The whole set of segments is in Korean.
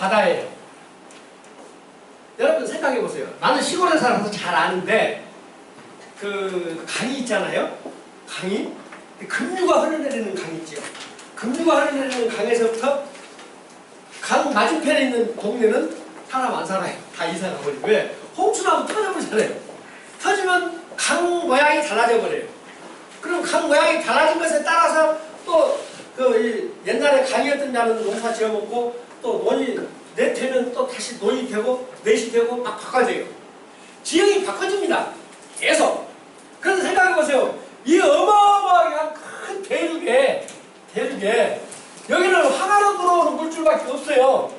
바다예요. 여러분 생각해 보세요. 나는 시골에 살아서 잘 아는데 그 강이 있잖아요. 강이 급류가 흘러내리는 강이 있죠. 급류가 흘러내리는 강에서부터 강 맞은편에 있는 동네는 사람 안 살아요. 다 이사 가버리고. 왜? 홍수나면 터져버리잖아요. 터지면 강 모양이 달라져 버려요. 그럼 강 모양이 달라진 것에 따라서 또 그 옛날에 강이었던 데는 농사 지어먹고 또 논이 내태면 또 다시 논이 되고 넷이 되고 막 바꿔져요. 지형이 바꿔집니다. 계속. 그래서 생각해보세요. 이 어마어마한 큰 대륙에 여기는 항아로 들어오는 물줄밖에 없어요.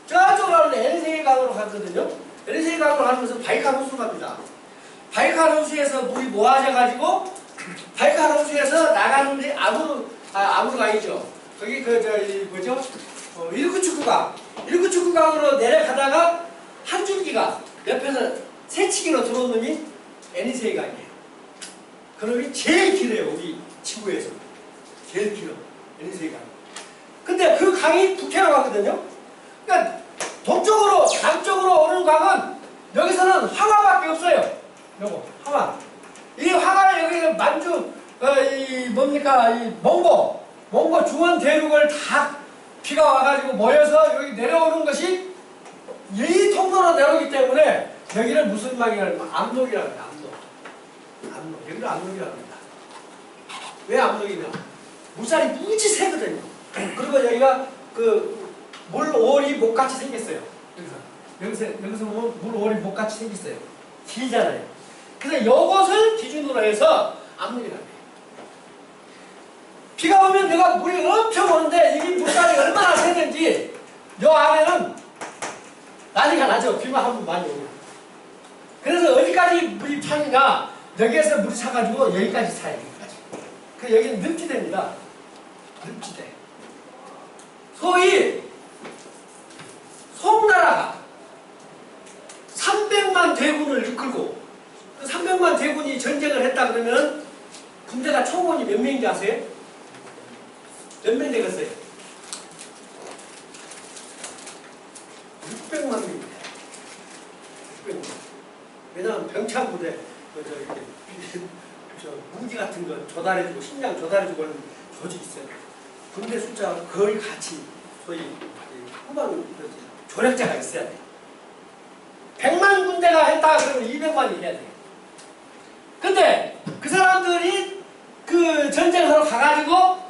저쪽으로 에리세이 강으로 가거든요. 에리세이 강으로 가면서 바이칼 호수로 갑니다. 바이칼 호수에서 물이 모아져가지고 바이칼 호수에서 나가는데 아무르강이죠. 거기 뭐죠? 일구축구강으로 내려가다가 한 줄기가 옆에서 새치기로 들어온 놈이 에리세이 강이에요. 그 놈이 제일 길어요. 우리 지구에서 제일 길어. 에리세이 강. 근데 그 강이 북해로 가거든요. 그러니까 동쪽으로 남쪽으로 오는 강은 여기서는 황하밖에 없어요. 요거 황하. 이 황하는 여기 만주 이 몽고 중원 대륙을 다 비가 와가지고 모여서 여기 내려오는 것이 이 통로로 내려오기 때문에 여기를 무슨 강이라고 하면 압록이라고 합니다. 압록. 여기를 압록이라고 합니다. 왜 압록이냐? 물살이 무지 세거든요. 그리고 여기가 그 물오리 목같이 생겼어요. 여기서 물오리 목같이 생겼어요. 길잖아요. 그래서 이것을 기준으로 해서 압록이라고 해요. 비가 오면 내가 물이 엄청 오는데 이 물살이 얼마나 세는지 요 안에는 난리가 나죠. 비만 한번 많이 오면. 그래서 어디까지 물이 차느냐? 여기에서 물이 차가지고 여기까지 차요. 여기까지. 그 여기는 늪지대입니다. 늪지대. 소위 송나라가 300만 대군을 이끌고 그 300만 대군이 전쟁을 했다 그러면 군대가 총원이 몇 명인지 아세요? 몇 명 되겠어요? 600만 명입니다. 600만. 왜냐하면 병창부대 무기 같은 거 조달해주고 식량 조달해주고 하는 조직이 있어요. 군대 숫자가 거의 같이 소위 후방 조력자가 있어야 돼요. 100만 군대가 했다 그러면 200만이 해야 돼요. 근데 그 사람들이 그 전쟁하러 가가지고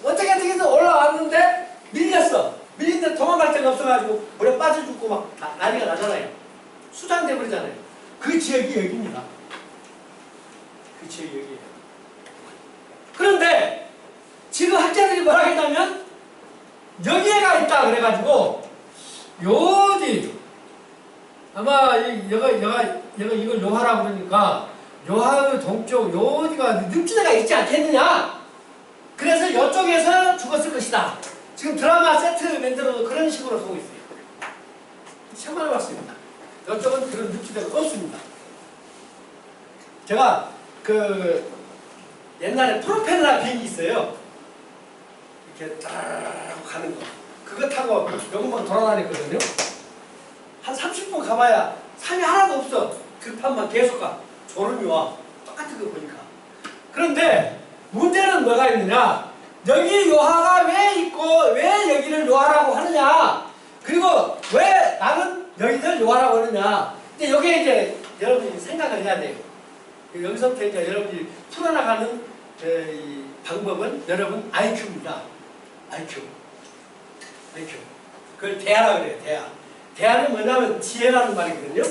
어떻게든 올라왔는데 밀렸어. 밀린데 도망갈 데가 없어가지고 물에 빠져 죽고 막 난리가 나잖아요. 수장돼 버리잖아요. 그 지역이 여기입니다. 그 지역이 여기예요. 그런데 지금 학자들이 뭐라 했냐면 여기에가 있다 그래가지고 요디 아마 이걸 요하라고 그러니까 요하의 동쪽 요디가 늪지대가 있지 않겠느냐. 그래서 이쪽에서 죽었을 것이다. 지금 드라마 세트 만들어도 그런 식으로 하고 있어요. 처음 알아봤습니다. 이쪽은 그런 늪지대가 없습니다. 제가 그 옛날에 프로펠러 비행기 있어요. 이렇게 따라라라고 가는 거. 그거 타고 요것만 돌아다녔거든요. 한 30분 가봐야 산이 하나도 없어. 들판만 계속 가. 졸음이 와. 똑같은 거 보니까. 그런데 문제는 뭐가 있느냐? 여기 요하가 왜 있고 왜 여기를 요하라고 하느냐? 그리고 왜 나는 여기를 요하라고 하느냐? 근데 여기에 이제 여러분이 생각을 해야 돼요. 여기서부터 이제 여러분이 풀어나가는 이 방법은 여러분 IQ입니다. IQ. 그걸 대하라고 그래요. 대하. 대하는 뭐냐면 지혜라는 말이거든요.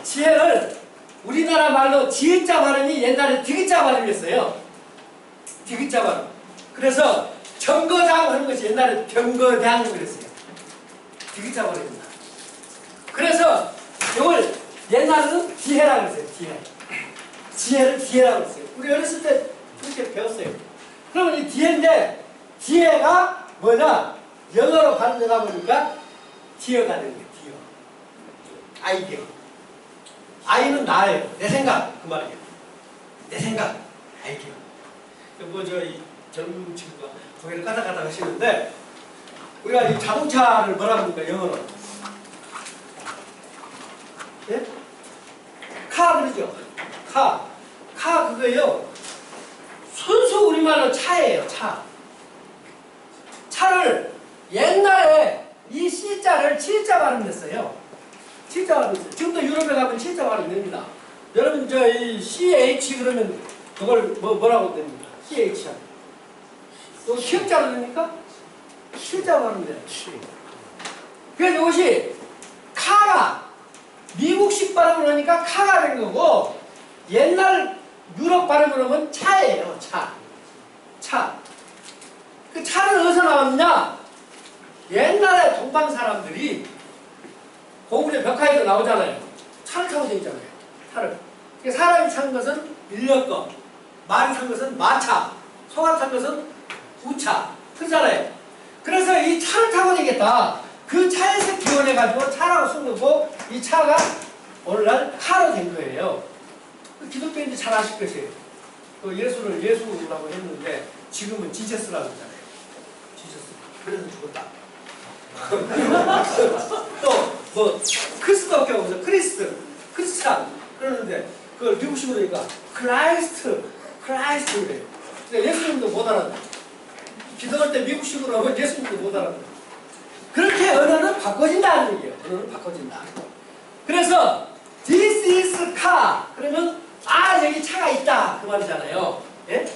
지혜를 우리나라 말로 지읒자 발음이 옛날에 디귿자 발음이었어요. 디귿자 발음. 그래서 정거장 하는 것이 옛날에 병거장 그랬어요. 디귿자 발음입니다. 그래서 이걸 옛날에는 지혜라고 그랬어요. 지혜를 지혜라고 그랬어요. 우리 어렸을 때 그렇게 배웠어요. 그러면 이 지혜인데 지혜가 뭐냐? 영어로 발음되다 보니까 디어가 되는 거예요. 디어. 아이디어. 아이는 나예요. 내 생각. 그 말이에요. 내 생각. 아이디어. 젊은 친구가 거기를 까닥까닥 하시는데 우리가 이 자동차를 뭐라 합니까 영어로? 예? 카 그러죠? 카 그거요. 순수 우리말로 차예요. 차를 옛날에 이 C자를 G자 발음했어요. G자 발음했어요. 지금도 유럽에 가면 G자 발음됩니다. 여러분 저 이 CH 그러면 그걸 뭐라고 됩니까? CH 또 Q자로 됩니까? Q자 발음돼요. 그래서 이것이 카가 미국식 발음을 하니까 카가 된 거고 옛날 유럽 발음을 하면 차예요. 차. 그 차는 어디서 나왔느냐? 옛날에 동방 사람들이 고구려 벽화에도 나오잖아요. 차를 타고 다니잖아요. 차를. 사람이 탄 것은 인력거, 말이 탄 것은 마차, 소가 탄 것은 우차. 그렇잖아요. 그래서 이 차를 타고 다니겠다. 그 차에서 기원해가지고 차라고 쓴 거고 이 차가 오늘날 카로 된 거예요. 기독교인들 잘 아실 것이에요. 그 예수를 예수라고 했는데 지금은 지저스라고 하잖아요. 지저스. 그래서 죽었다. 또 뭐 크리스도교가 무슨 크리스찬 그러는데 그걸 미국식으로 하니까 크라이스트 그래요. 근데 예수님도 못 알아듣어. 기도할 때 미국식으로 하면 예수님도 못 알아듣어. 그렇게 언어는 바꿔진다는 얘기예요. 언어는 바꿔진다. 그래서 This is car 그러면 여기 차가 있다 그 말이잖아요. 예?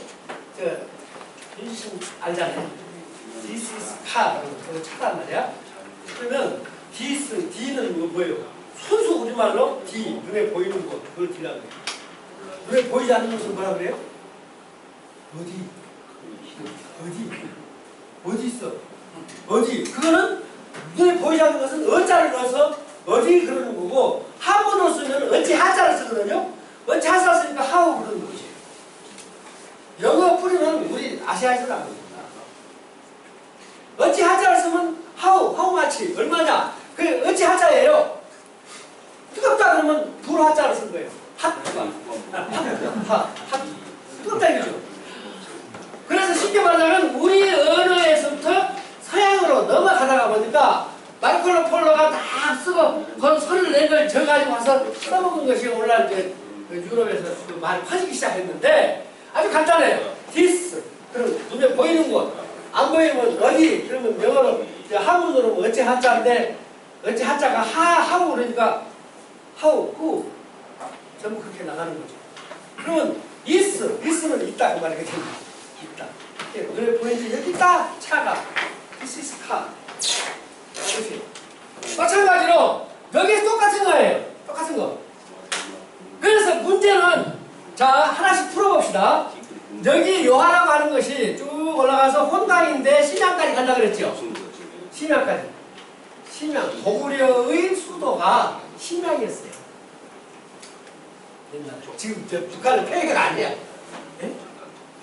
윤신 알잖아요. This is car 그러면 차단 말이야. 그러면 D는 뭐예요? 순수 우리말로 D 눈에 보이는 것 그걸 D라고 해요. 눈에 보이지 않는 것은 뭐라 그래요? 어디 있어? 어디? 그거는 눈에 보이지 않는 것은 어자를 넣어서 어디 그러는 거고 하문으로 쓰면 어찌 하자를 쓰거든요. 어찌 하자 쓰니까 하우 그러는 것이에요. 영어 뿌리는 우리 아시아에서는 안 됩니다. 어찌 하자를 쓰면 하우 마치 얼마냐? 그 어찌 하자예요. 뜨겁다 그러면 불 하자를 쓴 거예요. 뜨겁다 이거죠. 그래서 쉽게 말하면 우리 언어에서부터 서양으로 넘어가다가 보니까 마르코 폴로가 다 쓰고 그런 소리를 낸 걸 져가지고 와서 써먹은 것이 오늘날 이제 유럽에서 그 말이 퍼지기 시작했는데 아주 간단해요. this 그럼 눈에 보이는 곳, 안 보이면 어디 그러면 영어로 한문으로 어찌 한자인데 어찌 한자가 하우 그러니까 하우 후 전부 그렇게 나가는 거죠. 그러면 is는 있다 그 말이거든요. 있다. 눈에 보이는지 여기 있다 차가 this is car. 마찬가지로 여기 똑같은 거예요. 똑같은 거. 그래서 문제는 자 하나씩 풀어봅시다. 여기 요하라고 하는 것이 쭉 올라가서 혼강인데 심양까지 간다 그랬죠. 심양까지. 심양. 고구려의 수도가 심양이었어요. 옛날에. 지금 저 북한은 폐해가 아니야. 예?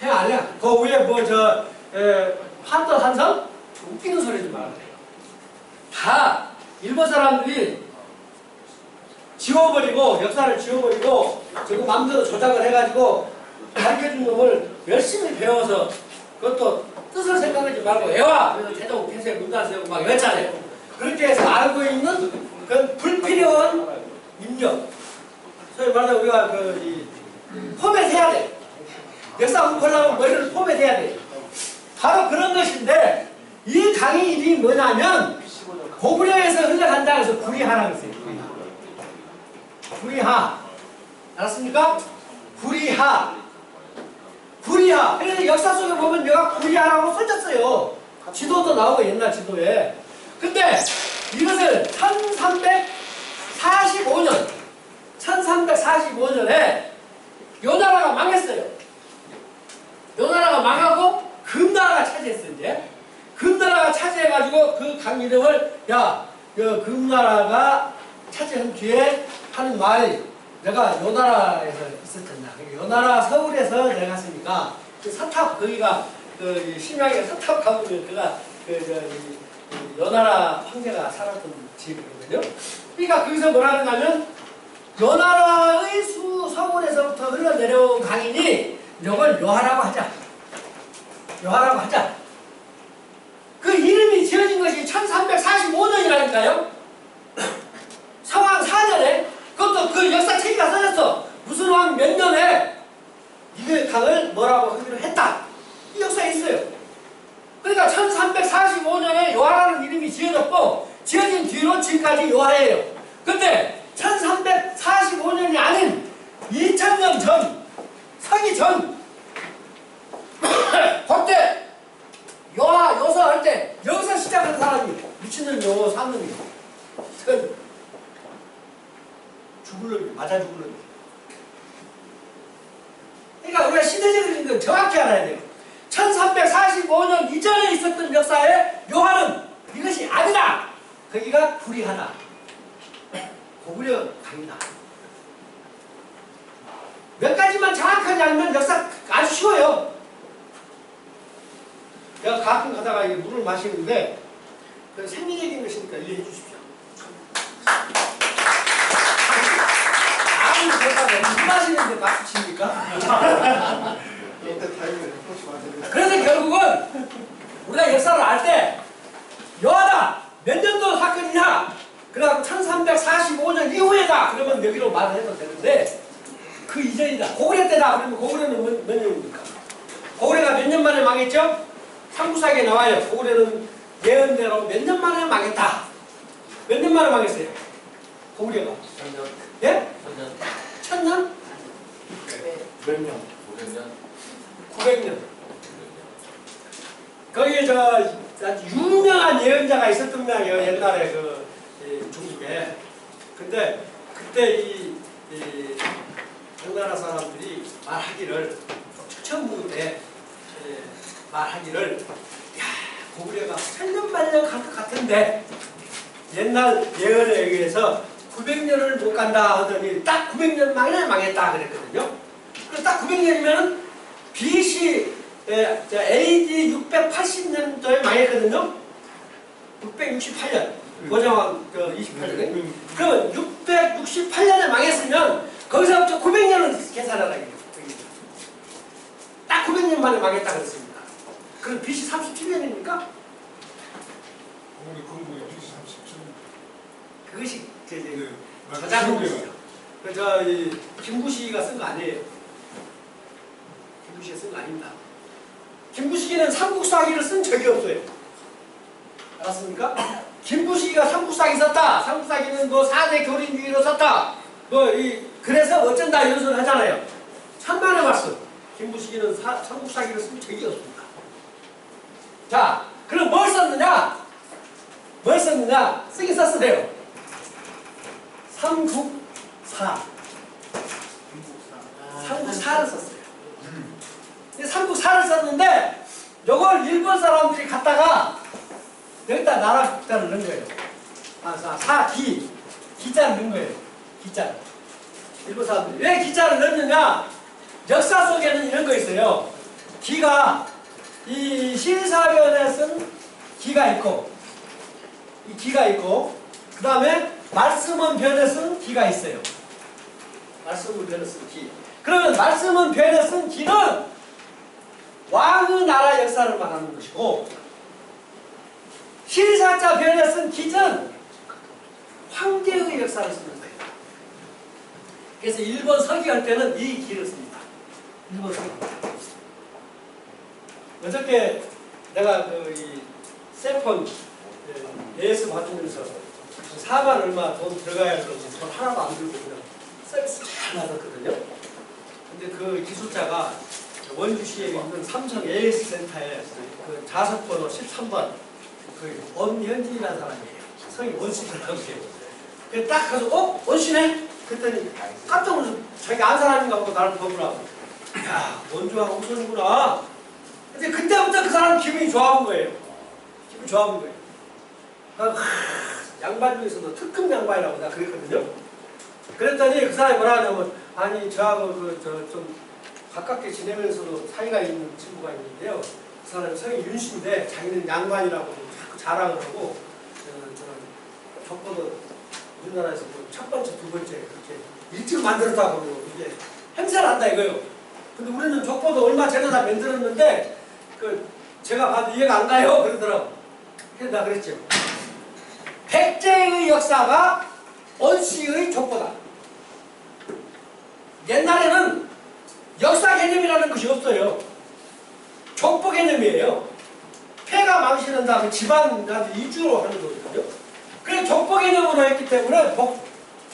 폐해 아니야. 그 위에 판도 산성? 웃기는 소리 좀 말아요. 다 일본 사람들이 지워버리고 역사를 지워버리고 저거 마음대로 조작을 해가지고 가르쳐준 놈을 열심히 배워서 그것도 뜻을 생각하지 말고 외워! 그래서 태종 폐쇄 문단 세우고 막 이랬잖아요. 그렇게 해서 알고 있는 그런 불필요한 입력 소위 말하면 우리가 포맷해야 돼. 역사 공부하려면 머리를 포맷해야 돼. 바로 그런 것인데 이 강의 이름이 뭐냐면 고구려에서 흘러간다 해서 구리하라고 했어요. 구리하. 알았습니까? 구리하. 그래서 역사 속에 보면 내가 구리하라고 써졌어요. 지도도 나오고 옛날 지도에. 근데 이것을 1345년에 요 나라가 망했어요. 요 나라가 망하고 금나라가 차지했어요. 이제 금나라가 차지해가지고 그 강 이름을 금나라가 차지한 뒤에 하는 말이 내가 요 나라에서 있었잖아. 요 나라 서울에서 내가 갔으니까 그 서탑 거기가 심양에 서탑 가보면 그가 요 나라 황제가 살았던 집이거든요. 그러니까 거기서 뭐라 하냐면 요 나라의 서울에서부터 흘러내려온 강이니 이걸 요하라고 하자. 요하라고 하자. 그 이름이 지어진 것이 1345년이라니까요. 성왕 4년에 그것도 그 역사 책이가 써졌어. 무슨 왕 몇 년에 이그 강을 뭐라고 하기로 했다. 이 역사에 있어요. 그러니까 1345년에 요하라는 이름이 지어졌고 지어진 뒤로 지금까지 요하예요. 근데 1345년이 아닌 2000년 전, 서기 전 그때 요하, 요서 할 때 여기서 시작한 사람이 미친놈 요호 삼놈이 죽을 놈이, 맞아 죽을 놈이. 그러니까 우리가 시대적인 건 정확히 알아야 돼요. 1345년 이전에 있었던 역사에 요하는 이것이 아니다. 거기가 불이하다. 고구려 강이다. 몇 가지만 정확하게 알면 역사 아주 쉬워요. 내가 가끔 가다가 물을 마시는데 생리적인 것이니까 이해해 주십시오. 아무 그렇다고 물 마시는데 박수 칩니까? 그래서 결국은 우리가 역사를 알 때 요하다 몇 년도 사건이냐 그래갖고 1345년 이후에다 그러면 여기로 말을 해도 되는데 그 이전이다. 고구려 때다 그러면 고구려는 몇 년입니까? 고구려가 몇 년 만에 망했죠? 삼국사기에 나와요. 고구려는 예언대로 몇 년 만에 망했다. 몇 년 만에 망했어요? 고구려가 1000년. 예? 1000년. 1000년? 몇 년? 500년? 900년. 거기에 아주 유명한 예언자가 있었던 모양이에요. 옛날에 그 중국에. 근데 그때 이 당나라 사람들이 말하기를 처음부터 말하기를 야 고구려가 1000년 만년 갈 것 같은데 옛날 예언에 의해서 900년을 못 간다 하더니 딱 900년 만에 망했다 그랬거든요. 그래서 딱 900년이면 BC AD 680년도에 망했거든요. 668년 고정왕 28년에 그러면 668년에 망했으면 거기서부터 900년을 계산하라 이거예요. 딱 900년 만에 망했다 그랬습니다. 그럼 BC 37년입니까? 그것이 저작물이죠. 김구식이가 쓴 거 아니에요. 김구식이 쓴 거 아닙니다. 김구식이는 삼국사기를 쓴 적이 없어요. 알았습니까? 김구식이가 삼국사기 썼다. 삼국사기는 뭐 4대 교린주의로 썼다. 그래서 어쩐다 이런 소리 하잖아요. 천만의 말씀. 김구식이는 삼국사기를 쓴 적이 없습니다. 자, 그럼 뭘 썼느냐? 뭘 썼느냐? 쓰긴 썼어요. 삼국사. 삼국사를 썼어요. 삼국사를 썼는데 이걸 일본 사람들이 갖다가 여기다 나라 국자를 넣은 거예요. 기자를 넣은 거예요. 기자를. 일본 사람들이 왜 기자를 넣느냐? 역사 속에는 이런 거 있어요. 기가 이 신사변에 쓴 기가 있고 이 기가 있고 그 다음에 말씀은 변에 쓴 기가 있어요. 말씀은 변에 쓴 기. 그러면 말씀은 변에 쓴 기는 왕의 나라 역사를 말하는 것이고 실사자 변에 쓴 기는 황제의 역사를 쓰는 거예요. 그래서 일본 서기할 때는 이 기를 씁니다. 일본 서기. 어저께 내가 이 세폰 AS 받으면서 4만 얼마 돈 들어가야 되는데 돈 하나도 안 들고 그냥 서비스 잘 받았거든요. 근데 그 기술자가 원주시에 있는 삼성 AS 센터에 그 좌석번호 13번 그 원현진이라는 사람이에요. 성이 원씨더라고요. 그래서 딱 가서 원씨네? 그랬더니 깜짝 놀라서 자기가 안 사람인가 보고 나를 보더라고. 야 원주하고 우선이구나. 근데 그때부터 그 사람 기분이 좋아본 거예요. 기분이 좋아본 거예요. 양반 중에서도 특급 양반이라고 내가 그랬거든요. 그랬더니 그 사람이 뭐라 하냐면 아니 저하고 좀 가깝게 지내면서도 사이가 있는 친구가 있는데요. 그 사람이 성이 윤씨인데 자기는 양반이라고 자꾸 자랑을 하고 저는 족보도 우리나라에서 첫 번째, 두 번째 그렇게 일찍 만들었다고 이게 행사를 한다 이거예요. 근데 우리는 족보도 얼마 전에 다 만들었는데 제가 봐도 이해가 안 가요 그러더라고. 그래서 나 그랬죠. 백제의 역사가 원시의 족보다. 옛날에는 역사 개념이라는 것이 없어요. 족보 개념이에요. 폐가 망치는 다음에 집안한테 이주로 하는 거거든요. 그래서 족보 개념으로 했기 때문에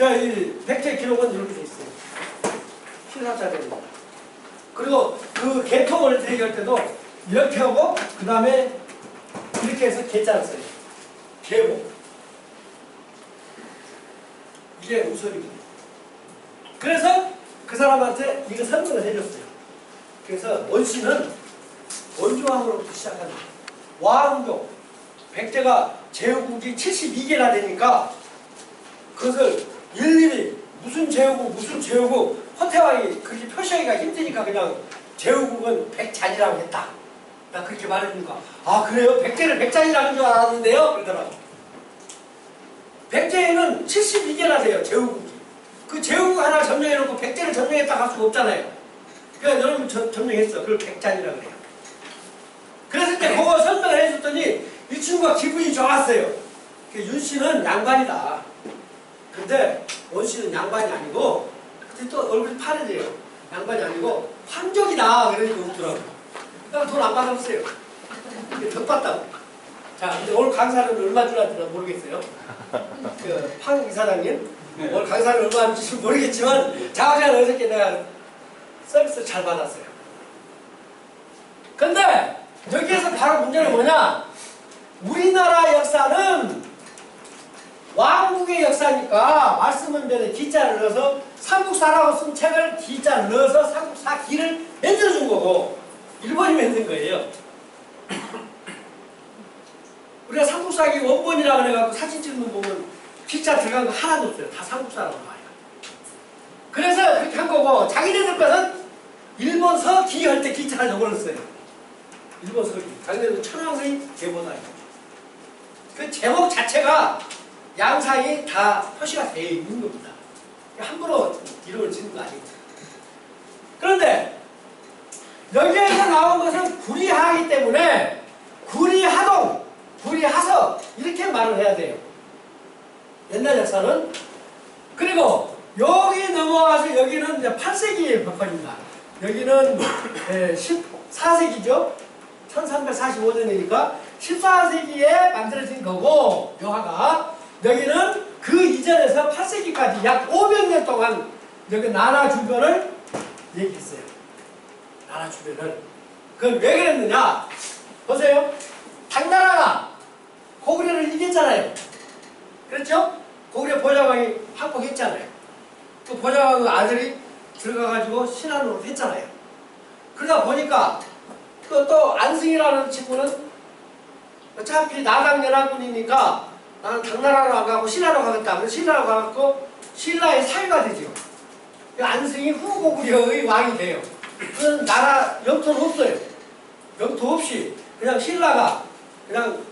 이 백제 기록은 이렇게 돼 있어요. 신사자입니다. 그리고 그 개통을 대기할 때도 이렇게 하고 그 다음에 이렇게 해서 개자를 써요. 개목. 이게 우설입니다. 그래서 그 사람한테 이거 설명을 해줬어요. 그래서 원시는 원조왕으로부터 시작합니다. 왕조. 백제가 제후국이 72개나 되니까 그것을 일일이 무슨 제후국 허태왕이 그렇게 표시하기가 힘드니까 그냥 제후국은 백잔이라고 했다. 나 그렇게 말해주니까 아 그래요? 백제를 백잔이라는 줄 알았는데요? 그러더라고. 백제에는 72개나 돼요. 제후국이. 그 제후국 하나 점령해놓고 백제를 점령했다 할 수가 없잖아요. 그러니까 여러분 점령했어. 그걸 백잔이라고 그래요. 그래서 이제 그거 설명을 해줬더니 이 친구가 기분이 좋았어요. 윤씨는 양반이다. 근데 원씨는 양반이 아니고 또 얼굴이 파래져요. 양반이 아니고 황족이다. 그러니까 웃더라고요. 그다음 돈 안 받았어요. 덕 받다고. 자, 근데 오늘 강사는 얼마 줄알지 모르겠어요. 황 이사장님 오늘 강사는 얼마 하는지 모르겠지만 자세한 어저께 내가 서비스 잘 받았어요. 근데 여기에서 바로 문제는 뭐냐? 우리나라 역사는 왕국의 역사니까 말씀은 전에 기자를 넣어서 삼국사라고 쓴 책을 기자를 넣어서 삼국사기를 만들어준 거고 일본이 만든 거예요. 우리가 삼국사기 원본이라고 해갖고 사진 찍는 거 보면 기자 들어간 거 하나도 없어요. 다 삼국사라고 봐요. 그래서 그렇게 한 거고 자기네들 것은 일본서 기할 때 기자를 적어놨어요. 일본서 기. 자기네들 천황의 계보다. 그 제목 자체가 양상이 다 표시가 되어 있는 겁니다. 함부로 이름을 짓는 거 아니죠. 그런데 여기에서 나온 것은 구리하기 때문에 구리하동, 구리하서 이렇게 말을 해야 돼요. 옛날 역사는. 그리고 여기 넘어와서 여기는 이제 8세기의 법관입니다. 여기는 14세기죠. 1345년이니까 14세기에 만들어진 거고 묘화가 여기는 그 이전에서 8세기까지 약 500년 동안 여기 나라 주변을 얘기했어요. 나라 주변을. 그건 왜 그랬느냐? 보세요. 당나라가 고구려를 이겼잖아요. 그렇죠? 고구려 보좌관이 항복했잖아요. 그 보좌관 아들이 들어가가지고 신하노릇 했잖아요. 그러다 보니까 또 안승이라는 친구는 어차피 나당연합군이니까 나는 당나라로 안 가고 신라로 가겠다. 그래서 신라로 가갖고 신라의 사위가 되죠. 안승이 후고구려의 왕이 돼요. 그건 나라 영토는 없어요. 영토 없이 그냥 신라가 그냥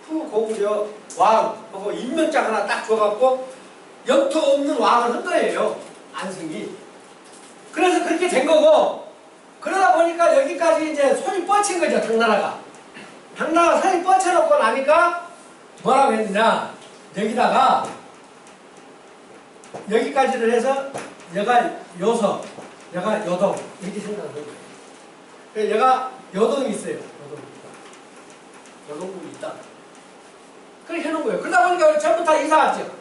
후고구려 왕하고 임명장 하나 딱 줘갖고 영토 없는 왕을 한 거예요. 안승이. 그래서 그렇게 된 거고 그러다 보니까 여기까지 이제 손이 뻗친 거죠. 당나라가. 당나라가 손이 뻗쳐놓고 나니까 뭐라고 했느냐. 여기다가 여기까지를 해서 얘가 요서, 얘가 요동 이렇게 생각하는 거예요. 그래서 얘가 요동이 있어요. 요동국이 있다. 그렇게 해놓은 거예요. 그러다 보니까 전부 다 이사 왔죠.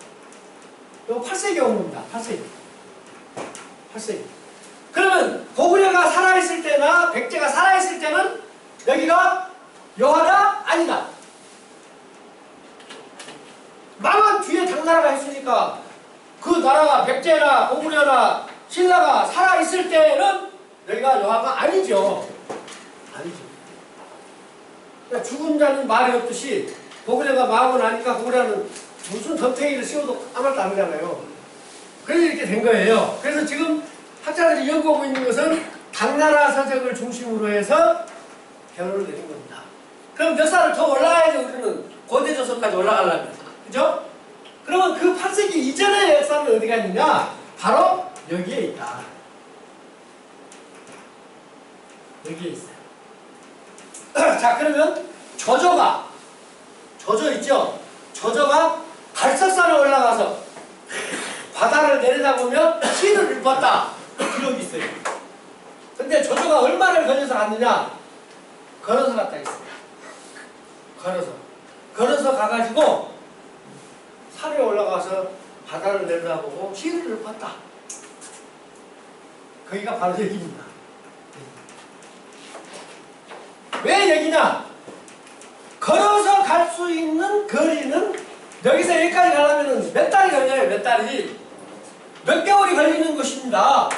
이거 8세기 온 겁니다. 8세기. 8세기. 그러면 고구려가 살아있을 때나 백제가 살아있을 때는 여기가 여하다? 아니다. 망한 뒤에 당나라가 했으니까 그 나라가 백제나 고구려나 신라가 살아있을 때는 여기가 여하가 아니죠. 아니죠. 그러니까 죽은 자는 말이 없듯이 고구려가 망하고 나니까 고구려는 무슨 덤탱이를 씌워도 아무 말도 안 하잖아요. 그래서 이렇게 된 거예요. 그래서 지금 학자들이 연구하고 있는 것은 당나라 서적을 중심으로 해서 결론을 내린 겁니다. 그럼 역사를 더 올라가야지 우리는 고대조선까지 올라가려면. 그죠? 그러면 그 8세기 이전의 역사는 어디가 있느냐? 바로 여기에 있다. 여기에 있어요. 자, 그러면 저저 있죠? 저저가 갈석산에 올라가서 바다를 내려다보면 시를 읊었다. 기록이 있어요. 근데 저저가 얼마나 걸려서 갔느냐? 걸어서 갔다 있어요. 걸어서 가가지고 산에 올라가서 바다를 내려다보고 시를 읊었다. 거기가 바로 여기입니다. 왜 여기냐? 걸어서 갈 수 있는 거리는 여기서 여기까지 가려면 몇 달이 걸려요. 몇 달이. 몇 개월이 걸리는 것입니다.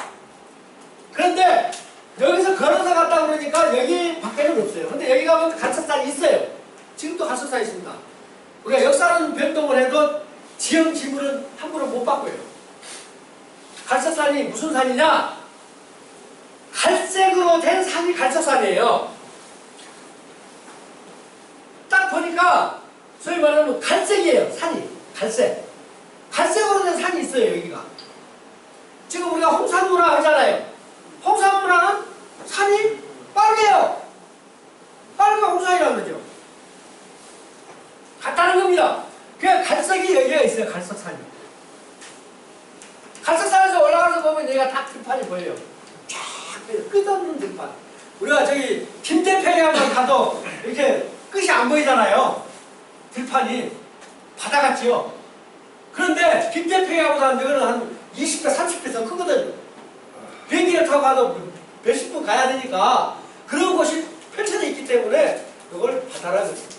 그런데 여기서 걸어서 갔다 그러니까 여기 밖에는 없어요. 근데 여기 가면 갈석산이 있어요. 지금도 갈석산이 있습니다. 우리가 역사는 변동을 해도 지형 지물은 함부로 못 바꿔요. 갈석산이 무슨 산이냐? 갈색으로 된 산이 갈석산이에요. 딱 보니까 소위 말하면 갈색이에요. 산이. 갈색. 갈색으로 된 산이 있어요. 여기가. 지금 우리가 홍산문화 하잖아요. 홍산문화는 산이 빨개요. 빨간 홍산이라고 그러죠. 같다는 겁니다. 그냥 갈색이 여기가 있어요. 갈석산이. 갈석산에서 올라가서 보면 여기가 딱 들판이 보여요. 쫙 끝없는 들판. 우리가 저기 김대평야만 가도 이렇게 끝이 안 보이잖아요. 들판이 바다 같지요. 그런데 김대평야보다는 이거는 한 20배, 30배 더 크거든요. 비행기를 타고 가도 몇십 분 가야 되니까 그런 곳이 펼쳐져 있기 때문에 그걸 바다라고 합니다.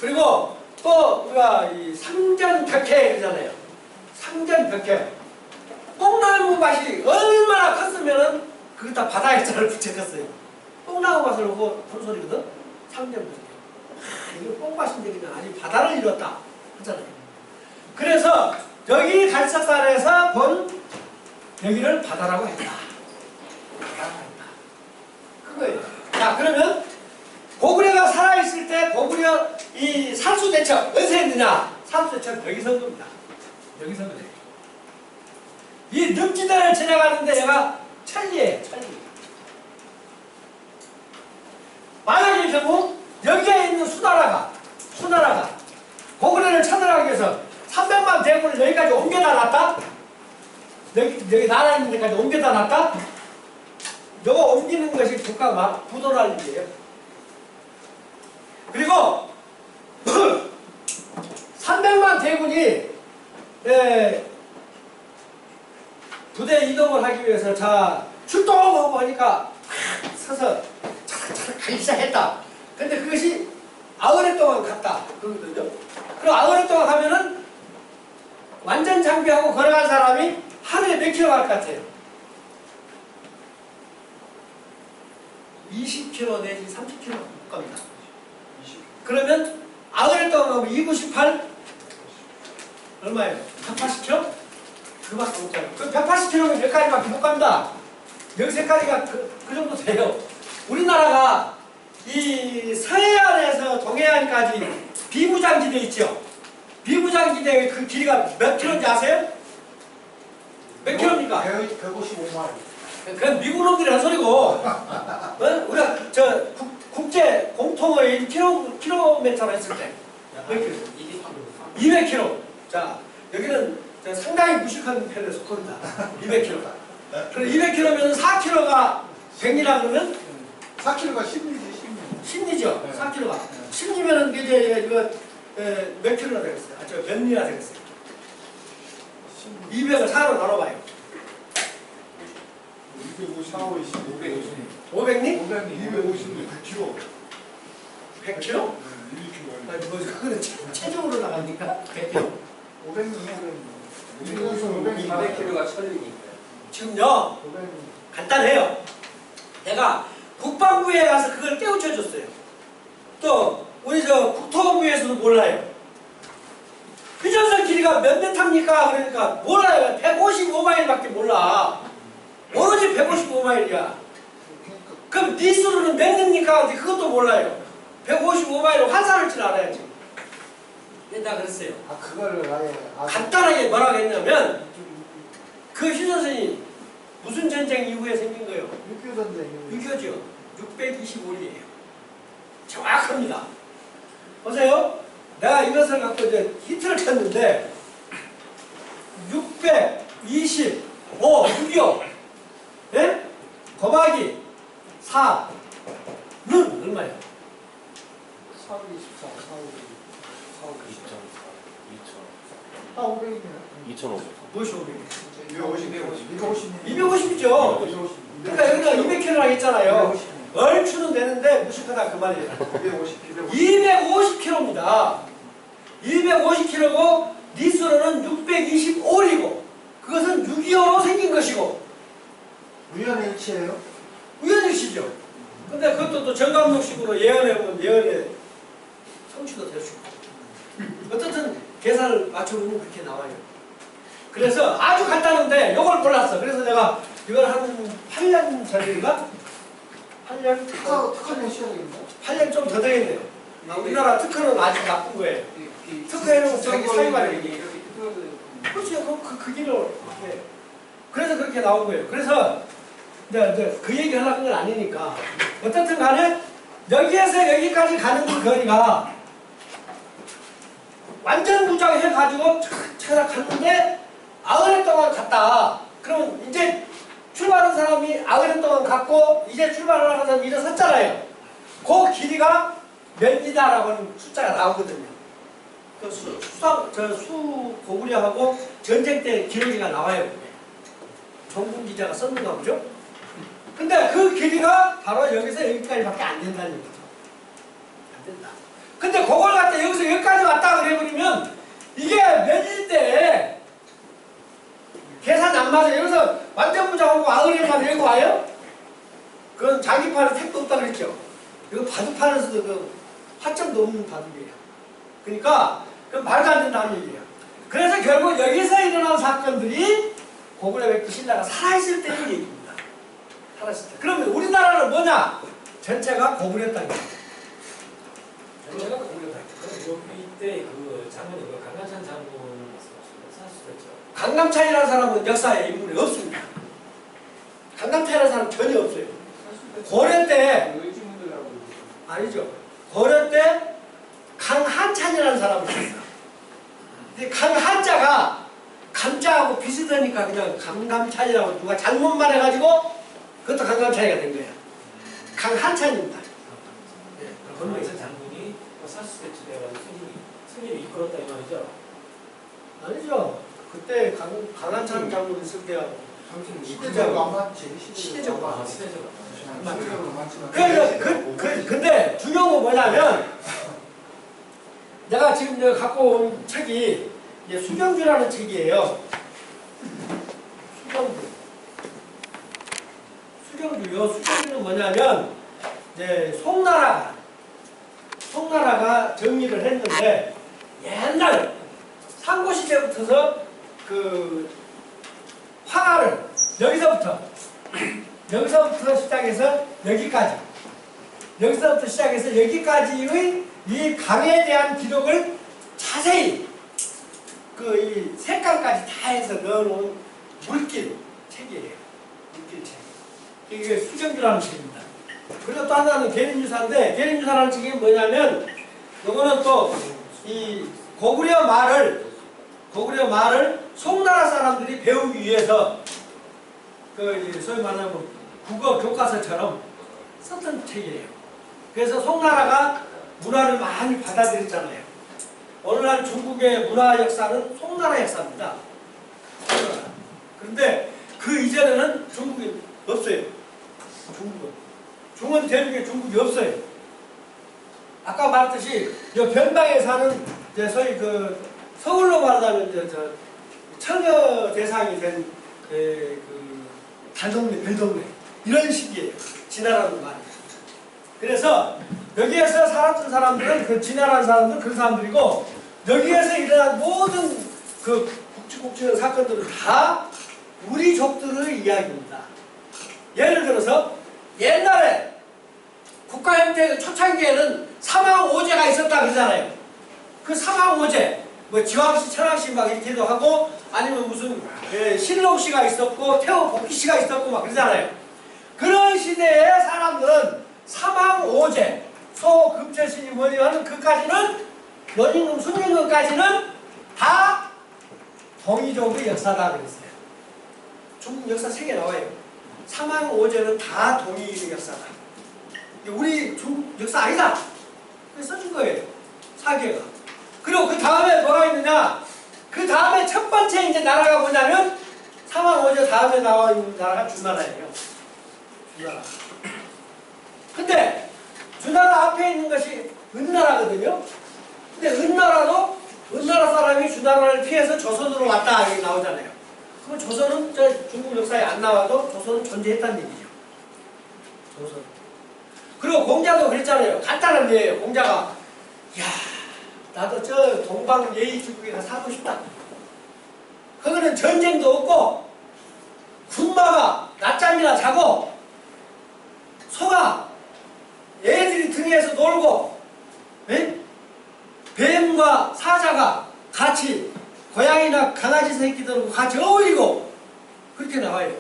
그리고 또 우리가 이 상전벽해 그러잖아요. 상전벽해. 뽕나무 밭이 얼마나 컸으면은 그거 다 바다에 잘 붙여갔어요. 뽕나무 밭을 보고 본 소리거든. 상전벽해. 이거 뽕밭인데 그냥 아주 바다를 이뤘다 하잖아요. 그래서 여기 갈석산에서 본 여기를 바다라고 했다. 바다라고 했다. 그거예요. 자, 그러면 고구려가 살아있을 때 고구려 이 산수대첩 어디서 했느냐? 산수대첩 여기서 한 겁니다. 여기서 그래. 이 늪지대를 지나가는데 얘가 천리예요. 천리. 만약에 경우 여기에 있는 수나라가 고구려를 쳐들어가기 위해서 300만 대군을 여기까지 옮겨다 놨다? 여기 나라 있는 데까지 옮겨다 놨다? 너가 옮기는 것이 국가가 부도날 일이에요. 그리고 300만 대군이 부대 이동을 하기 위해서 자 출동하고 하니까 서서 차락차락 가기 시작했다. 근데 그것이 아흐레 동안 갔다. 그러거든요. 그리고 아흐레 동안 가면은 완전 장비하고 걸어간 사람이 하루에 몇 킬로 갈 것 같아요? 20km 내지 30km 못 갑니다. 그러면 아흐레 동안 가면 298 얼마예요? 180km? 그거밖에 못 가요. 그 180km면 여기까지밖에 못 갑니다. 여기서까지가 그 정도 돼요. 우리나라가 이 서해안에서 동해안까지 비무장지대 있죠? 비무장지대의 그 길이가 몇 킬로인지 아세요? 몇 킬로입니까? 155마일. 그건 미국 놈들이 한 소리고 우리가 저 국제 공통의 킬로미터로 했을 때 몇 킬로? 200킬로. 자, 여기는 상당히 무식한 편에 속합니다. 200킬로. 그럼 200킬로면 4킬로가 100이라 그러면 4kg가 10이지, 10이죠. 4킬로가 10이면 이제 이거 몇 킬로나 되겠어요? 아, 저 몇 리나 되겠어요? 200을 4로 나눠봐요. 250, 550. 500리? 250, 100kg. 100킬로? 2kg. 아니 뭐 그거는 체중으로 나가니까 100킬로. 200kg가 1000이니까. 지금요 간단해요. 내가 국방부에 가서 그걸 깨우쳐 줬어요. 또 우리 저 국토부에서도 몰라요. 휴전선 길이가 몇 메타입니까? 그러니까 몰라요. 155마일밖에 몰라. 오로지 155마일이야. 그럼 니수로는 몇 년입니까? 근데 그것도 몰라요. 155마일을 환산할 줄 알아야지. 내가 그랬어요. 아, 그거를 아예. 간단하게 뭐라고 했냐면 그 휴전선이 무슨 전쟁 이후에 생긴 거예요? 6.25 전쟁. 6.25죠. 625리예요. 정확합니다. 보세요. 내가 이것을 갖고 이제 히트를 쳤는데 625, 6이요. 예? 곱하기 4는 얼마예요? 424, 4 2,000. 500이네. 2,500. 무엇이 500이에요? 250. 250이죠. 그러니까 여기가 200kg라고 했잖아요. 얼추는 되는데 무식하다 그 말이에요. 250kg입니다. 250kg고 니수로는 625이고 그것은 6.25로 생긴 것이고 우연의 일치예요? 우연일치죠. 근데 그것도 또 정감독식으로 예언해보면 예언의 성취도 될 수 있고 어쨌든 계산을 맞춰보면 그렇게 나와요. 그래서 아주 간단한데 이걸 몰랐어. 그래서 내가 이걸 한 8년 전인가? 8년? 특허 내셔야 되겠네. 8년 좀 더 되겠네요. 우리나라 특허는 아주 나쁜 거예요. 특허에는 자기 사유가 얘기. 그렇죠. 그 길을 이렇게. 그래서 그렇게 나온 거예요. 그래서 이제 그 얘기 하려는 건 아니니까. 어쨌든 간에 여기에서 여기까지 가는 그 거리가 완전 무장해가지고 갔는데 90년 동안 갔다. 그럼 이제 출발한 사람이 90년 동안 갔고 이제 출발을 하는 사람이 일어섰잖아요. 그 길이가 몇이다라고 하는 숫자가 나오거든요. 그 수 고구려하고 전쟁 때 기록이가 나와요. 정군 기자가 썼는가 보죠? 근데 그 길이가 바로 여기서 여기까지밖에 안 된다는 얘기죠. 안 된다. 근데 그걸 갖다 여기서 여기까지 왔다 그래버리면 이게 몇일 때 계산이 안 맞아요. 여기서 완전 무장하고 90년만 여기 와요? 그건 자기 판에 택도 없다 그랬죠. 이거 바둑판에서도 그 화점도 없는 바둑이에요. 그러니까 그건 말도 안 된다는 얘기예요. 그래서 결국 여기서 일어난 사건들이 고구려 백두 신라가 살아있을 때의 얘기입니다. 살아있을 때. 그러면 우리나라는 뭐냐? 전체가 고구려 땅이에요. 전체가 고구려 땅이에요. 그럼 이때 그 장군이 그 강간찬 장군을 말씀하시는 사실이죠. 강감찬이라는 사람은 역사에 인물이 없습니다. 강감찬이라는 사람 전혀 없어요. 고려 때 의지문들하고 아니죠. 고려 때 강한찬이라는 사람이 있었어요. 근데 강한자가 감자하고 비슷하니까 그냥 강감찬이라고 누가 잘못만 해가지고 그것도 강감찬이가 된 거예요. 강한찬입니다. 네, 강간찬 장군이 사수대치 돼가지고 승리를 이끌었다 이 말이죠. 아니죠. 그때 강한찬 장군 있을 때야. 시대적으로 안 맞지. 시대적으로 안 맞지. 시대적으로. 시대적으로 맞지만. 근데 중요한 건 뭐냐면 내가 지금 내가 갖고 온 책이 이제 수경주라는 책이에요. 수경주요. 수경주는 뭐냐면 이제 송나라가 정리를 했는데 옛날 상고시대부터서 그 화가를 여기서부터 시작해서 여기까지의 이 강에 대한 기록을 자세히 그 이 색깔까지 다 해서 넣어놓은 물길 책이에요. 물길 책. 이게 수경주라는 책입니다. 그리고 또 하나는 계림유사인데 계림유사라는 책이 뭐냐면 이거는 또 이 고구려 말을 송나라 사람들이 배우기 위해서 그 소위 말하면 국어 교과서처럼 썼던 책이에요. 그래서 송나라가 문화를 많이 받아들였잖아요. 오늘날 중국의 문화 역사는 송나라 역사입니다. 송나라. 그런데 그 이전에는 중국이 없어요. 중원 대륙에 중국이 없어요. 아까 말했듯이 이 변방에 사는 이제 소위 그 서울로 말하자면 이제 저 처녀 대상이 된 그 달동네, 별동네 이런 식이에요. 진화라는 말이. 그래서 여기에서 살았던 사람들은 그 진화라는 사람들은 그 사람들이고 여기에서 일어난 모든 그 국지국지의 사건들은 다 우리 족들의 이야기입니다. 예를 들어서 옛날에 국가형태의 초창기에는 사망오제가 있었다 그러잖아요. 그 사망오제 뭐 지왕씨, 천왕씨 막 이렇게도 하고 아니면 무슨 신록씨가 있었고 태호복희씨가 있었고 막 그러잖아요. 그런 시대의 사람들은 사망오제, 소금철신이 뭐니 하는 그까지는 연임금, 순임금까지는 다 동이족의 역사다 그랬어요. 중국 역사 책에 나와요. 사망오제는 다 동이의 역사다. 우리 중국 역사 아니다. 그래서 써준 거예요. 사계가. 그리고 그 다음에 뭐가 있느냐? 그 다음에 첫 번째 이제 나라가 뭐냐면 사망오제 다음에 나와 있는 나라가 주나라예요. 주나라. 근데 주나라 앞에 있는 것이 은나라거든요. 근데 은나라 사람이 주나라를 피해서 조선으로 왔다 이렇게 나오잖아요. 그럼 조선은 저 중국 역사에 안 나와도 조선은 존재했다는 얘기죠. 조선. 그리고 공자도 그랬잖아요. 간단한 예예요. 공자가 야 나도 저 동방 예의지국에 가서 살고 싶다. 거기는 전쟁도 없고 군마가 낮잠이나 자고 소가 애들이 등에서 놀고 에? 뱀과 사자가 같이 고양이나 강아지 새끼들하고 같이 어울리고 그렇게 나와요.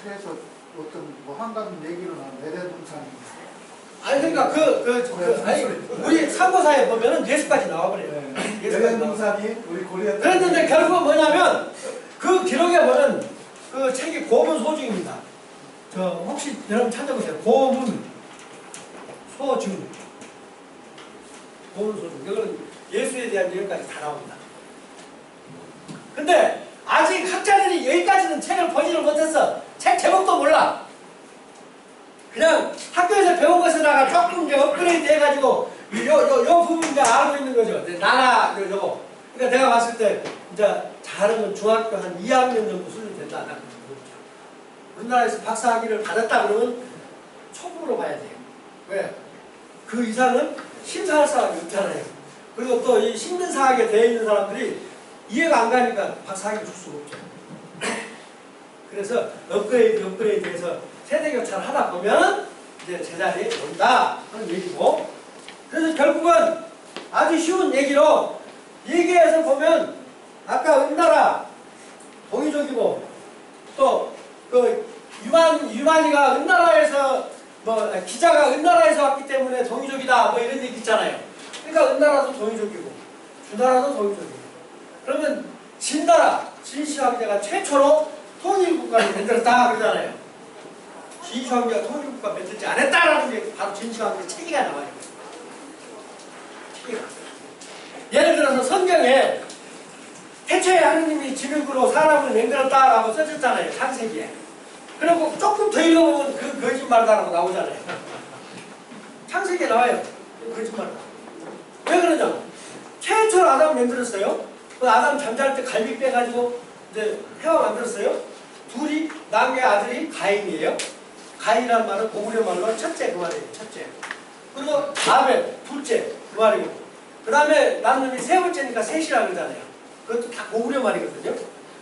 그래서 어떤 뭐 한강 얘기로는 내려동산이 아니 그러니까 아니 우리 삼고사에 보면은 예수까지 나와버려요. 내려동산이 우리 고려 그랬는데 결국은 뭐냐면 그 기록에 보면 그 책이 고문 소중입니다. 저 혹시 여러분 찾아보세요. 고문 소중. 고문 소중. 이거는 예수에 대한 내용까지 다 나옵니다. 근데 아직 학자들이 여기까지는 책을 보지를 못했어. 책 제목도 몰라. 그냥 학교에서 배운 것에다가 조금 이제 업그레이드 해가지고 요 부분 이제 알고 있는 거죠. 나라 요거. 그러니까 내가 봤을 때 이제 잘하면 중학교 한 2학년 정도 수준이 된다. 나 그렇게 보죠. 우리나라에서 박사학위를 받았다 그러면 초보로 봐야 돼요. 왜? 그 이상은 심사할 사람이 없잖아요. 그리고 또 이 신문사학에 되어 있는 사람들이 이해가 안 가니까 박사학위 줄 수가 없죠. 그래서 업그레이드해서 세대 교차를 하다 보면 이제 제자리에 온다 하는 얘기고, 그래서 결국은 아주 쉬운 얘기로 얘기해서 보면 아까 은나라 동이족이고 또 그 유만이가 은나라에서 뭐 기자가 은나라에서 왔기 때문에 동이족이다 뭐 이런 얘기 있잖아요. 그러니까 은나라도 동이족이고 주나라도 동이족이고, 그러면 진나라 진시황제가 최초로 통일국가를 만들었다 그러잖아요. 진시황제가 통일국가 만들지 않았다라는 게 바로 진시황제 책이가 나와요. 책이가. 예를 들어서 성경에 태초에 하느님이 지극으로 사람을 만들었다라고 써졌잖아요. 창세기에. 그리고 조금 더 읽어보면 그 거짓말다라고 나오잖아요. 창세기에 나와요. 거짓말다. 왜 그러냐? 최초로 아담을 만들었어요. 그 아담 잠잘 때 갈비 빼가지고 이제 해와 만들었어요. 둘이 남의 아들이 가인이에요. 가인이란 말은 고구려 말로 첫째 그 말이에요. 첫째. 그리고 아벨 둘째 그 말이고, 그 다음에 남놈이 세 번째니까 셋이라 그러잖아요. 그것도 다 고구려 말이거든요.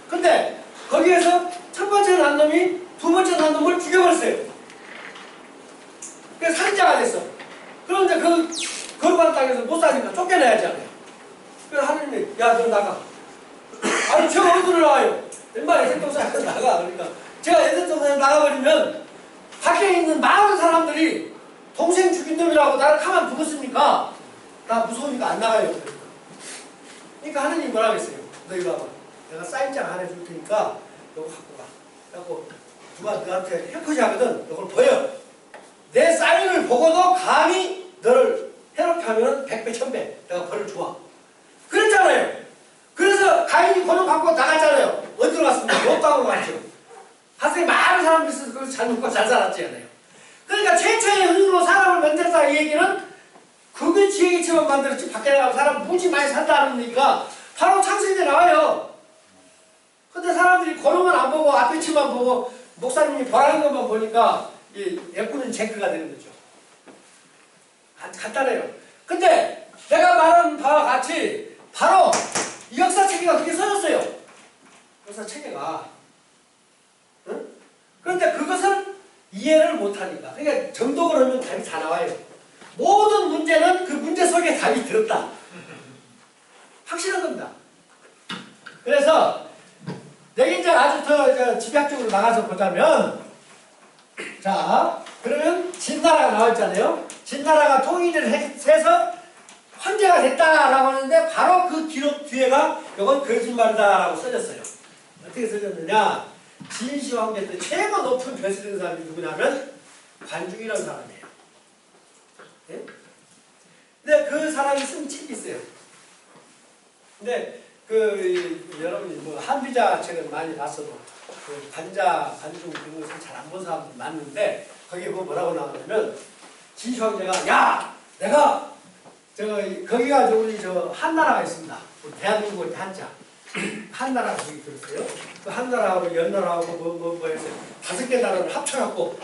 근데 거기에서 첫 번째 남놈이 두 번째 남놈을 죽여버렸어요. 그래서 살인자가 됐어. 그런데 그 거룩한 땅에서 못 사니까 쫓겨내야지 않아요. 그래서 하느님이 야 너 나가. 아니 제가 어디로 나와요? 얼마나 에덴동산에서 나가. 그러니까 제가 에덴동산에 나가버리면 밖에 있는 많은 사람들이 동생 죽인 놈이라고 나를 가만 두었으니까 나 무서우니까 안 나가요. 그러니까 하느님이 뭐라고 했어요? 너 이거 봐봐. 내가 사인장 하나 줄 테니까 이거 갖고 가. 그래갖고 누가 너한테 해코지 하거든. 이걸 보여. 내 사인을 보고도 감히 너를 해롭하면 100배 1000배 내가 벌을 줘. 그랬잖아요. 그래서 가인이 권을 갖고 나갔잖아요. 어디로 갔습니까? 못 땅으로 갔죠. 하여튼 많은 사람들이 있어서 그걸 잘 먹고 잘 살았지 않아요. 그러니까 최초의 은으로 사람을 만들었다 이 얘기는 그게 지혜기처럼 만들었지 밖에 나가면 사람 무지 많이 산다는 얘기가 바로 창세기에 나와요. 근데 사람들이 그런건 안 보고 앞에 치만 보고 목사님이 보라는 것만 보니까 예쁘는 쟁크가 되는 거죠. 간단해요. 근데 내가 말한 바와 같이 바로 이 역사체계가 그렇게 써졌어요. 역사체계가. 응? 그런데 그것을 이해를 못하니까. 그러니까 정독을 하면 답이 다 나와요. 모든 문제는 그 문제 속에 답이 들었다. 확실한 겁니다. 그래서 내가 이제 아주 더 집약적으로 나가서 보자면, 자 그러면 진나라가 나왔잖아요. 진나라가 통일을 해서 황제가 됐다라고 하는데 바로 그 기록 뒤에가 이건 거짓말이다라고 써졌어요. 어떻게 써졌느냐? 진시 황제 때 최고 높은 벼슬 든 사람이 누구냐면 관중이라는 사람이에요. 네? 근데 그 사람이 쓴 책이 있어요. 근데 여러분이 뭐 한비자 책을 많이 봤어도 그 관중 그런 것을 잘 안 본 사람들이 많은데 거기에 보면 뭐라고 나오냐면 진시 황제가 야 내가 거기가 우리 한나라가 있습니다. 대한민국의 한자 한나라가 거기 들었어요. 그 한나라하고 연나라하고 해서 5개 나라를 합쳐갖고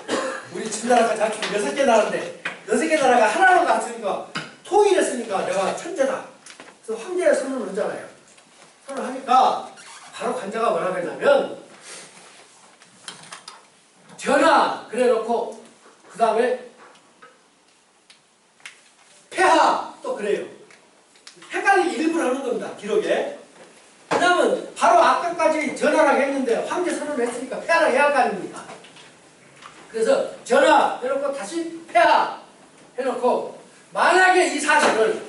우리 진나라까지 합치면 6개 나라인데 6개 나라가 하나로 갔으니까 통일했으니까 내가 천재다. 그래서 황제의 선언을 하잖아요. 선언을 하니까 바로 관자가 뭐라고 했냐면 전하 그래 놓고 그 다음에 폐하 또 그래요. 헷갈리게 일부러 하는 겁니다. 기록에. 왜냐하면 바로 아까까지 전하라고 했는데 황제 선언을 했으니까 폐하라고 해야 할 거 아닙니까? 그래서 전하 해놓고 다시 폐하 해놓고 만약에 이 사실을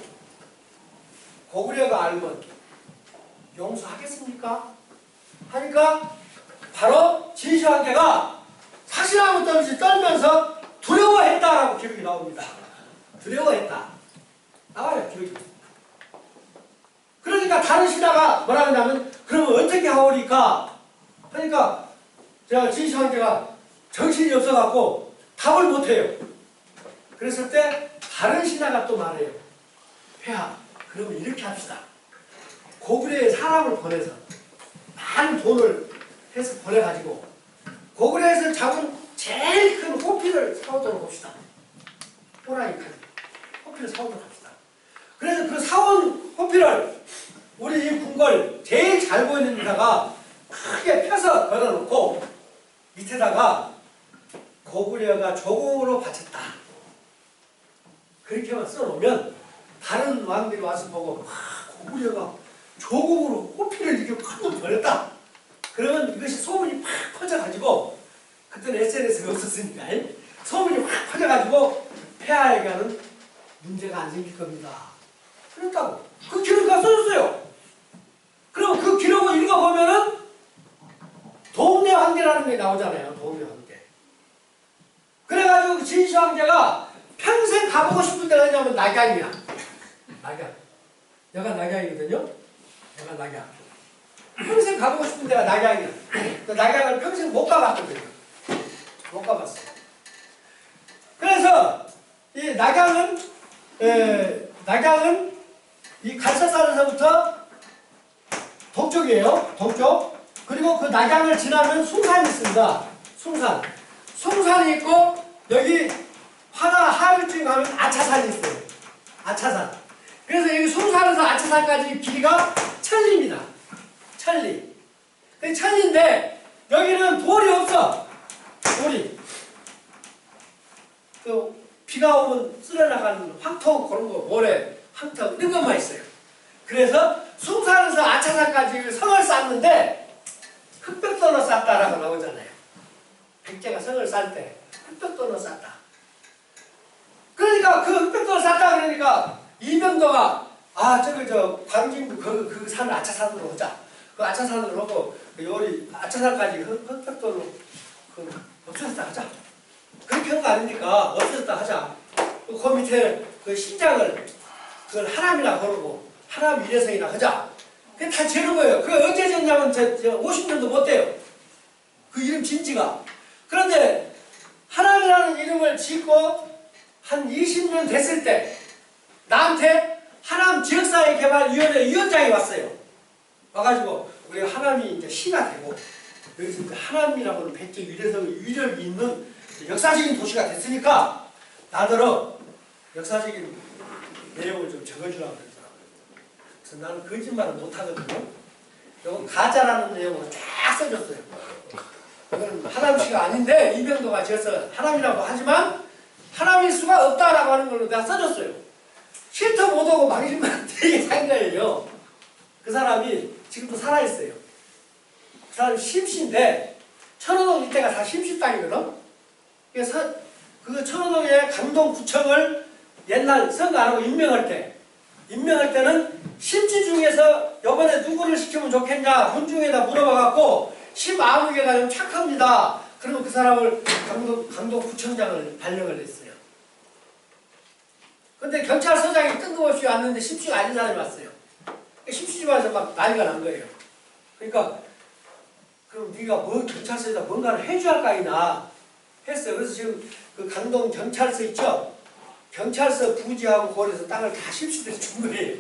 고구려가 알면 용서하겠습니까? 하니까 바로 진시황제가 사실 아무것도 없이 떨면서 두려워했다라고 기록이 나옵니다. 두려워했다. 나와요 기록이. 그러니까 다른 신하가 뭐라 하냐면 그러면 어떻게 하오리까? 하니까 제가 진시황제가 정신이 없어갖고 답을 못해요. 그랬을 때 다른 신하가 또 말해요. 폐하 그러면 이렇게 합시다. 고구려에 사람을 보내서 많은 돈을 해서 보내가지고 고구려에서 잡은 제일 큰 호피를 사오도록 합시다. 호랑이 칼 호피를 사오도록 합시다. 그래서 그 사온 호피를 우리 이 궁궐 제일 잘 보이는 데다가 크게 펴서 걸어놓고 밑에다가 고구려가 조공으로 바쳤다. 그렇게만 써놓으면 다른 왕들이 와서 보고 고구려가 조공으로 호피를 이렇게 큰돈 버렸다. 그러면 이것이 소문이 팍 퍼져가지고 그때는 SNS가 없었으니까 소문이 확 퍼져가지고 폐하에게는 문제가 안 생길 겁니다. 그랬다고. 그 기록이 써줬어요. 그럼 그 기록을 읽어보면은 동네 황제라는 게 나오잖아요. 동네 황제. 그래가지고 진시 황제가 평생 가보고 싶은 데가 있냐면 낙양이야. 낙양. 여가 낙양이거든요. 여가 낙양. 평생 가보고 싶은 데가 낙양이야. 낙양을 평생 못 가봤거든요. 못 가봤어요. 그래서 이 낙양은 이 갈사산에서부터 동쪽이에요. 동쪽. 그리고 그 낙양을 지나면 숭산이 있습니다. 숭산. 숭산이 있고 여기 화가 하류쯤 가면 아차산이 있어요. 아차산. 그래서 여기 숭산에서 아차산까지 길이가 천리입니다. 천리. 그 천리인데 여기는 돌이 없어. 돌이. 그 비가 오면 쓸어나가는 황토 그런 거 모래 황토 이런 것만 있어요. 그래서 숭산에서 아차산까지 성을 쌓는데 흑백도로 쌓다라고 나오잖아요. 백제가 성을 쌓을 때 흑백도로 쌓다. 그러니까 그 흑백도로 쌓다 그러니까 이병도가 광진구 그 산을 아차산으로 하자. 그 아차산으로 하고 요리 아차산까지 흑백도로 없어졌다 하자. 그렇게 한 거 아닙니까? 없어졌다 하자. 그 밑에 그 신장을 그걸 하남이라 그러고 하남 일회성이나 하자. 그게 다 지는 거예요. 그게 언제 지었냐면 50년도 못 돼요. 그 이름 진지가. 그런데 하남이라는 이름을 짓고 한 20년 됐을 때 나한테 하남 지역사회개발위원회 위원장이 왔어요. 와가지고 우리 하남이 이제 시가 되고 여기서 이제 하남이라고는 백제 위례성의 위력이 있는 역사적인 도시가 됐으니까 나더러 역사적인 내용을 좀 적어주라고 그러더라고요. 그래서 나는 거짓말을 못하거든요. 이건 가짜라는 내용으로 쫙 써줬어요. 이건 하남시가 아닌데 이병도가 지어서 하남이라고 하지만 하남일 수가 없다라고 하는 걸로 내가 써줬어요. 쉴터 못하고 망신만 되게 산 거예요. 그 사람이 지금도 살아있어요. 그 사람이 심시인데 천호동 이때가 다 심시 땅이거든. 그래서 그 천호동의 강동구청을 옛날 선거 안 하고 임명할 때는 심지 중에서 이번에 누구를 시키면 좋겠냐 군중에다 물어봐갖고 심 아무 개가 좀 착합니다. 그러면 그 사람을 강동구청장을 발령을 했어요. 근데 경찰서장이 뜬금없이 왔는데 심씨가 아닌 사람이 왔어요. 심씨 집안에서 막 난리가 난 거예요. 그러니까 그럼 네가 뭐 경찰서에다 뭔가를 해줘야 할 거 아니냐 했어요. 그래서 지금 그 강동 경찰서 있죠? 경찰서 부지하고 거기서 땅을 다 심씨들이 준 거예요.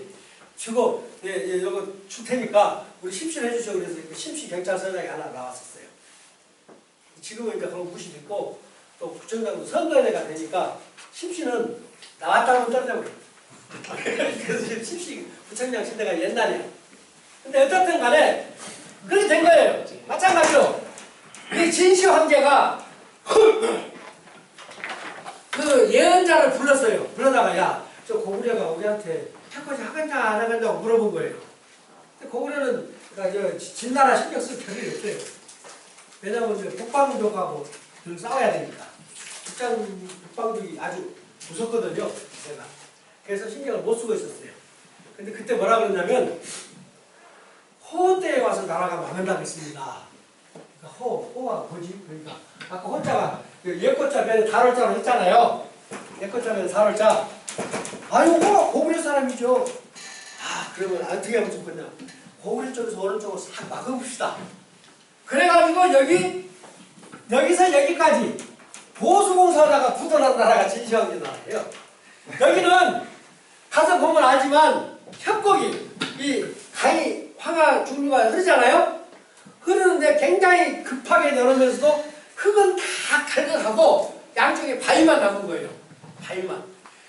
주고 이거 줄 테니까 우리 심씨를 해주셔. 그래서 심씨 경찰서장이 하나 나왔었어요. 지금은 그러니까 그런 무시됐고 또 구청장도 선거제가 되니까 심씨는 나왔다고 떨어져버려요. 그래서 지금 심씨 구청장 시대가 옛날이에요. 근데 어쨌든 간에 그렇게 된 거예요. 마찬가지로 이 진시 황제가 그 예언자를 불렀어요. 불러다가 야, 저 고구려가 우리한테 태권이 하겠냐 안 하겠냐고 물어본 거예요. 근데 고구려는 그러니까 진나라 신경 쓸 필요가 없어요. 왜냐면 이제 북방족하고 늘 싸워야 되니까. 북방족이 아주 무섭거든요. 제가. 그래서 신경을 못 쓰고 있었어요. 근데 그때 뭐라 그러냐면 호때에 와서 나라가 망한다고 했습니다. 그러니까 호가 뭐지? 그러니까 아까 호자가 예꽃자 배에 달월자로 했잖아요. 예꽃자 배에 달월자. 아유 호가 고구려 사람이죠. 아 그러면 어떻게 하면 좋겠냐. 고구려 쪽에서 어느 쪽으로 싹 막아봅시다. 그래가지고 여기서 여기까지 보수공사하다가 굳어난 나라가 진시황제 나라예요. 여기는 가서 보면 알지만 협곡이 이 강이 황하 중류가 흐르잖아요. 흐르는데 굉장히 급하게 내려오면서도 흙은 다 갈겨가고 양쪽에 바위만 남은 거예요. 바위만.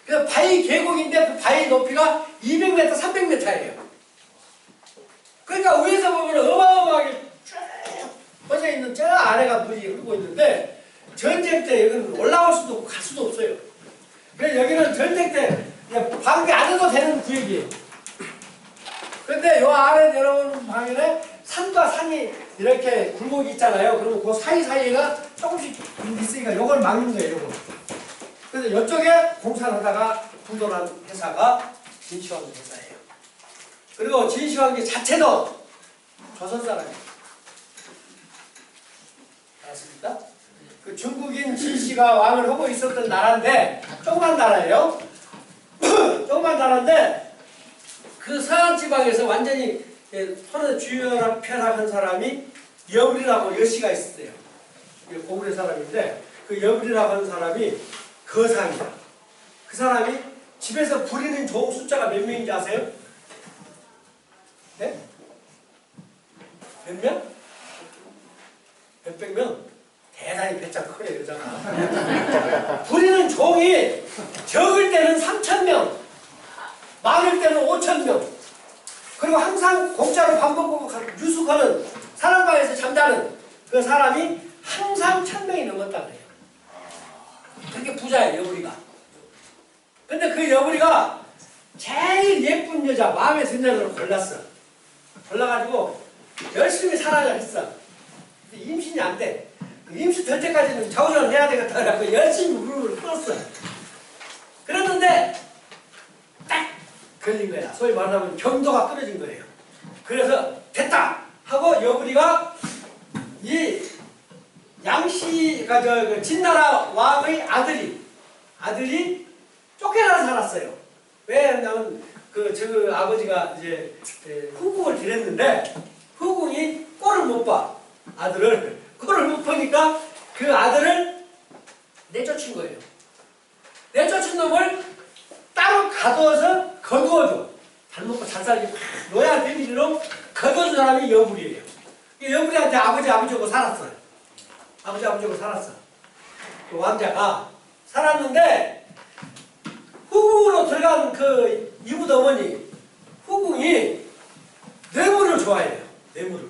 그래서 바위 계곡인데 그 바위 높이가 200m, 300m예요. 그러니까 위에서 보면 어마어마하게 쭉 퍼져 있는 저 아래가 물이 흐르고 있는데 전쟁 때 여기는 올라올 수도 없고 갈 수도 없어요. 그래서 여기는 전쟁 때 방귀 안 해도 되는 구역이에요. 그런데 요 아래 내려오는 방면에 산과 산이 이렇게 굴곡이 있잖아요. 그러면 그 사이사이가 조금씩 있으니까 요걸 막는 거예요. 요거. 그래서 이쪽에 공사를 하다가 부도난 회사가 진시황제 회사예요. 그리고 진시황제 자체도 조선 사람이에요. 알았습니까? 그 중국인 진시가 왕을 하고 있었던 나라인데 조그만 나라예요. 조그만 나라인데 그 서안 지방에서 완전히 손에 쥐어락펴락한 사람이 여불이라고 여씨가 있었어요. 고구려 사람인데 그 여불이라고 하는 사람이 거상이야. 그 사람이 집에서 부리는 종 숫자가 몇 명인지 아세요? 네? 몇 명? 몇백 명? 대단히 배짱 커요 여자가. 부리는 종이 적을 때는 3,000명, 많을 때는 5,000명. 그리고 항상 공짜로 밥 먹고 유숙하는 사랑방에서 잠자는 그 사람이 항상 1,000명이 넘었다 그래요. 그렇게 부자예요 여부리가. 근데 그 여부리가 제일 예쁜 여자, 마음에 드는 여자를 골랐어. 골라가지고 열심히 사랑을 했어. 근데 임신이 안 돼. 임신 될 때까지는 자우전을 해야 되겠다 그래서 열심히 무릎을 꿇었어. 그랬는데 딱 걸린 거야. 소위 말하면 경도가 끊어진 거예요. 그래서 됐다 하고 여부리가 이 양씨가 그 진나라 왕의 아들이 쫓겨나서 살았어요. 왜냐면 그 아버지가 이제 후궁을 들였는데 후궁이 꼴을 못 봐. 꼴을 못 보니까 그 아들을 내쫓은 거예요. 내쫓은 놈을 따로 가둬서 거두어줘. 잘 먹고 잘 살기 막 노야 되는 일로 거두어준 사람이 여부리예요. 여부리한테 아버지하고 살았어요. 아버지하고 살았어. 그 왕자가 살았는데 후궁으로 들어간 그 이붓 어머니 후궁이 뇌물을 좋아해요. 뇌물을.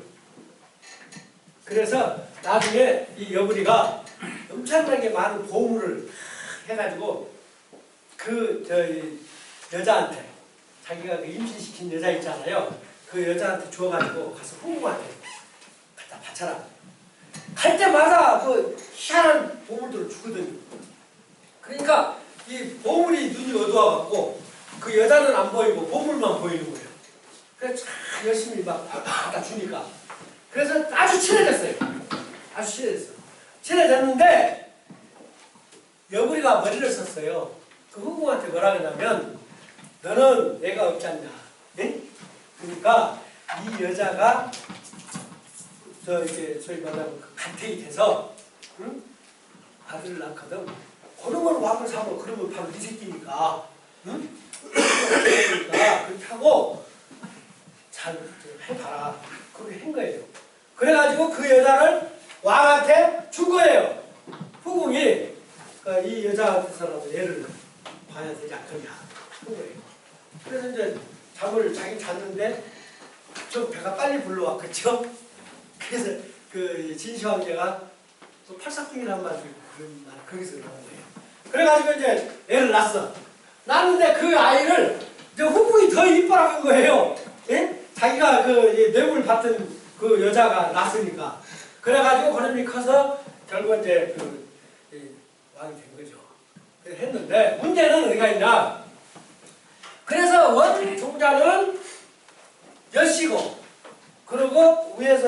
그래서 나중에 이 여부리가 엄청나게 많은 보물을 해가지고 여자한테 자기가 그 임신시킨 여자 있잖아요. 그 여자한테 주어가지고 가서 후궁한테 갖다 바쳐라. 갈 때마다 그 희한한 보물들을 주거든요. 그러니까 이 보물이 눈이 어두워갖고 그 여자는 안 보이고 보물만 보이는 거예요. 그래서 참 열심히 막 갖다 주니까 그래서 아주 친해졌어요. 아주 친해졌어. 친해졌는데 여구리가 머리를 썼어요. 그 후궁한테 뭐라 그러냐면 너는 애가 없지 않냐. 예? 그러니까 이 여자가 저 이제 소위 말하면 그 간택이 돼서 응? 아들을 낳거든. 그런 걸 왕을 삼아 그러면 바로 네 새끼니까. 응? 그러니까 그렇게 하고 잘 해봐라. 그렇게 한 거예요. 그래가지고 그 여자를 왕한테 준 거예요. 후궁이 그러니까 이 여자한테서라도 애를 봐야 되지 않겠냐 한 거예요. 그래서 이제 잠을 자기 잤는데 좀 배가 빨리 불러왔겠죠. 그래서 그 진시황제가 또 팔삭둥이란 말도 있고 그런 말 거기서 나온 거예요. 그래가지고 이제 애를 낳았어. 낳았는데 그 아이를 이제 후궁이 더 이뻐라는 거예요. 예? 자기가 그 뇌물 받던 그 여자가 낳았으니까. 그래가지고 그놈이 커서 결국 이제 그 왕이 된 거죠. 그래서 했는데 문제는 어디가 있냐? 그래서 원종자는 여시고 그리고 위에서